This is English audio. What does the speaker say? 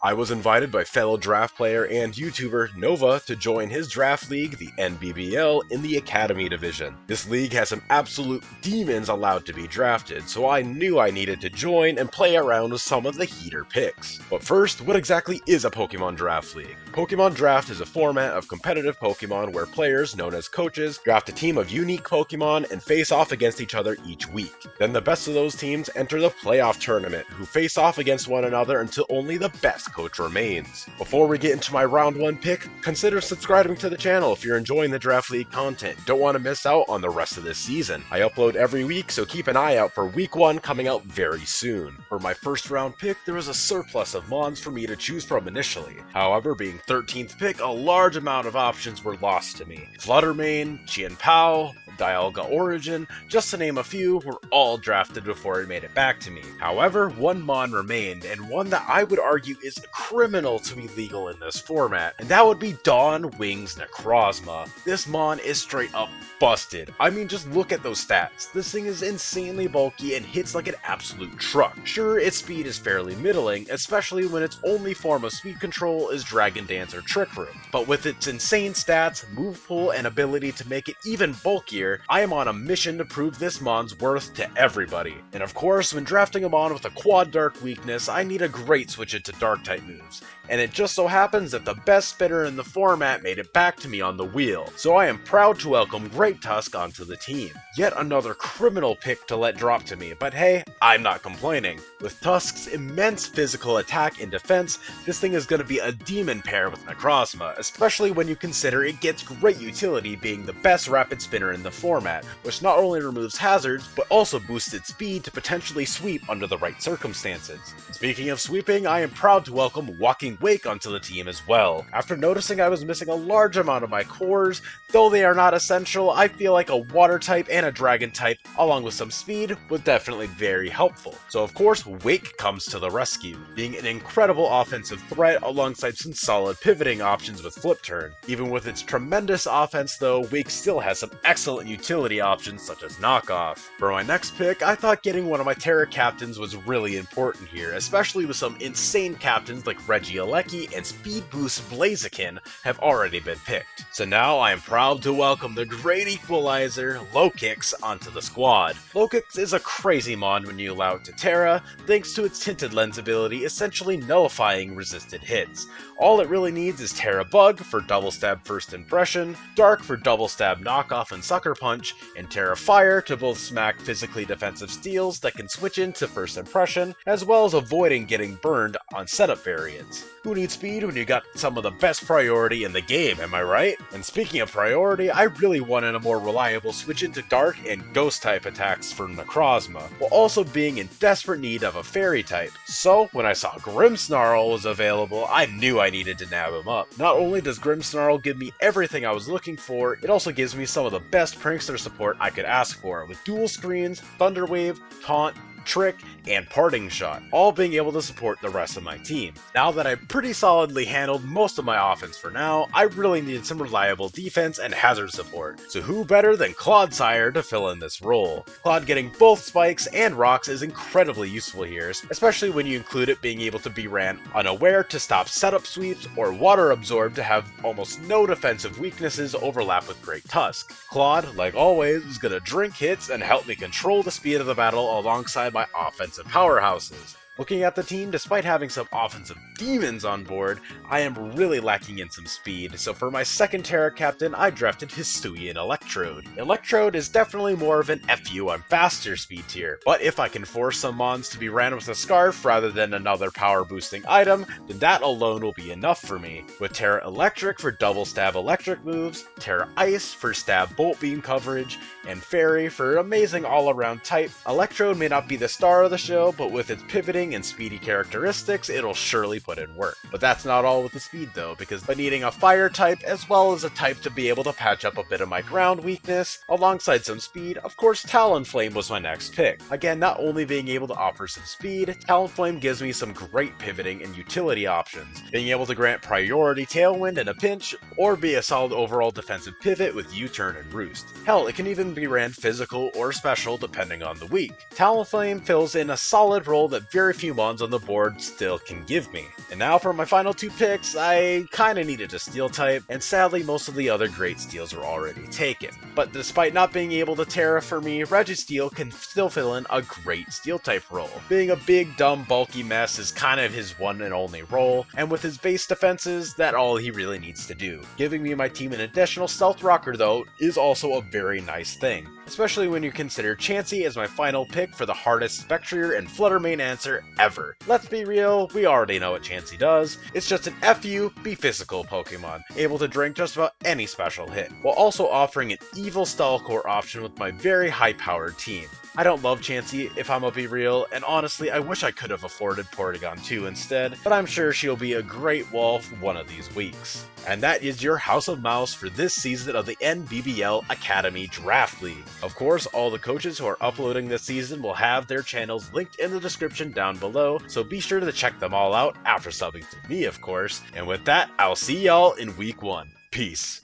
I was invited by fellow draft player and YouTuber Nova to join his draft league, the NBBL, in the Academy Division. This league has some absolute demons allowed to be drafted, so I knew I needed to join and play around with some of the heater picks. But first, what exactly is a Pokemon Draft League? Pokemon Draft is a format of competitive Pokemon where players, known as coaches, draft a team of unique Pokemon and face off against each other each week. Then the best of those teams enter the playoff tournament, who face off against one another until only the best coach remains. Before we get into my round 1 pick, consider subscribing to the channel if you're enjoying the Draft League content. Don't want to miss out on the rest of this season. I upload every week, so keep an eye out for week 1 coming out very soon. For my first round pick, there was a surplus of mons for me to choose from initially. However, being 13th pick, a large amount of options were lost to me. Fluttermane, Chien-Pao, Dialga Origin, just to name a few, were all drafted before it made it back to me. However, one mon remained, and one that I would argue is criminal to be legal in this format, and that would be Dawn Wings Necrozma. This mon is straight up busted. I mean, just look at those stats. This thing is insanely bulky and hits like an absolute truck. Sure, its speed is fairly middling, especially when its only form of speed control is Dragon Dance or Trick Room. But with its insane stats, move pool, and ability to make it even bulkier, I am on a mission to prove this mon's worth to everybody. And of course, when drafting a mon with a quad dark weakness, I need a great switch into dark type moves. And it just so happens that the best spinner in the format made it back to me on the wheel, so I am proud to welcome Great Tusk onto the team. Yet another criminal pick to let drop to me, but hey, I'm not complaining. With Tusk's immense physical attack and defense, this thing is going to be a demon pair with Necrozma, especially when you consider it gets great utility being the best rapid spinner in the format, which not only removes hazards, but also boosts its speed to potentially sweep under the right circumstances. Speaking of sweeping, I am proud to welcome Walking Wake onto the team as well. After noticing I was missing a large amount of my cores, though they are not essential, I feel like a water type and a dragon type, along with some speed, was definitely very helpful. So of course, Wake comes to the rescue, being an incredible offensive threat alongside some solid pivoting options with Flip Turn. Even with its tremendous offense though, Wake still has some excellent utility options such as Knockoff. For my next pick, I thought getting one of my Terra captains was really important here, especially with some insane captains like Regieleki and Speed Boost Blaziken have already been picked. So now I am proud to welcome the great equalizer, Lokix, onto the squad. Lokix is a crazy mon when you allow it to Terra, thanks to its Tinted Lens ability essentially nullifying resisted hits. All it really needs is Terra Bug for double stab first impression, Dark for double stab knockoff and sucker punch, and Terra Fire to both smack physically defensive steals that can switch into first impression, as well as avoiding getting burned on setup variants. Who needs speed when you got some of the best priority in the game, am I right? And speaking of priority, I really wanted a more reliable switch into Dark and Ghost type attacks for Necrozma, while also being in desperate need of a Fairy type. So, when I saw Grimmsnarl was available, I knew I needed to nab him up. Not only does Grimmsnarl give me everything I was looking for, it also gives me some of the best Prankster support I could ask for, with dual screens, Thunder Wave, Taunt, Trick, and Parting Shot, all being able to support the rest of my team. Now that I've pretty solidly handled most of my offense for now, I really needed some reliable defense and hazard support, so who better than Clodsire to fill in this role? Claude getting both spikes and rocks is incredibly useful here, especially when you include it being able to be ran unaware to stop setup sweeps, or water absorb to have almost no defensive weaknesses overlap with Great Tusk. Claude, like always, is gonna drink hits and help me control the speed of the battle alongside my offensive powerhouses. Looking at the team, despite having some offensive demons on board, I am really lacking in some speed, so for my second Terra captain, I drafted Hisuian Electrode. Electrode is definitely more of an FU on faster speed tier, but if I can force some mons to be ran with a Scarf rather than another power boosting item, then that alone will be enough for me. With Terra Electric for double stab electric moves, Terra Ice for stab bolt beam coverage, and Fairy for amazing all-around type, Electrode may not be the star of the show, but with its pivoting and speedy characteristics, it'll surely put in work. But that's not all with the speed though, because by needing a fire type as well as a type to be able to patch up a bit of my ground weakness, alongside some speed, of course Talonflame was my next pick. Again, not only being able to offer some speed, Talonflame gives me some great pivoting and utility options, being able to grant priority Tailwind in a pinch, or be a solid overall defensive pivot with U-turn and Roost. Hell, it can even be ran physical or special depending on the week. Talonflame fills in a solid role that very few mons on the board still can give me. And now for my final two picks, I kinda needed a steel type, and sadly most of the other great steels were already taken. But despite not being able to Terra for me, Registeel can still fill in a great steel type role. Being a big, dumb, bulky mess is kind of his one and only role, and with his base defenses, that's all he really needs to do. Giving me my team an additional stealth rocker though is also a very nice thing, especially when you consider Chansey as my final pick for the hardest Spectrier and Flutter main answer ever. Let's be real, we already know what Chansey does. It's just an FU, be physical Pokemon, able to drink just about any special hit, while also offering an evil Stall Core option with my very high powered team. I don't love Chansey if I'm gonna be real, and honestly I wish I could have afforded Porygon 2 instead, but I'm sure she'll be a great wall for one of these weeks. And that is your House of Mouse for this season of the NBBL Academy Draft League. Of course, all the coaches who are uploading this season will have their channels linked in the description down below, so be sure to check them all out after subbing to me, of course. And with that, I'll see y'all in week 1. Peace.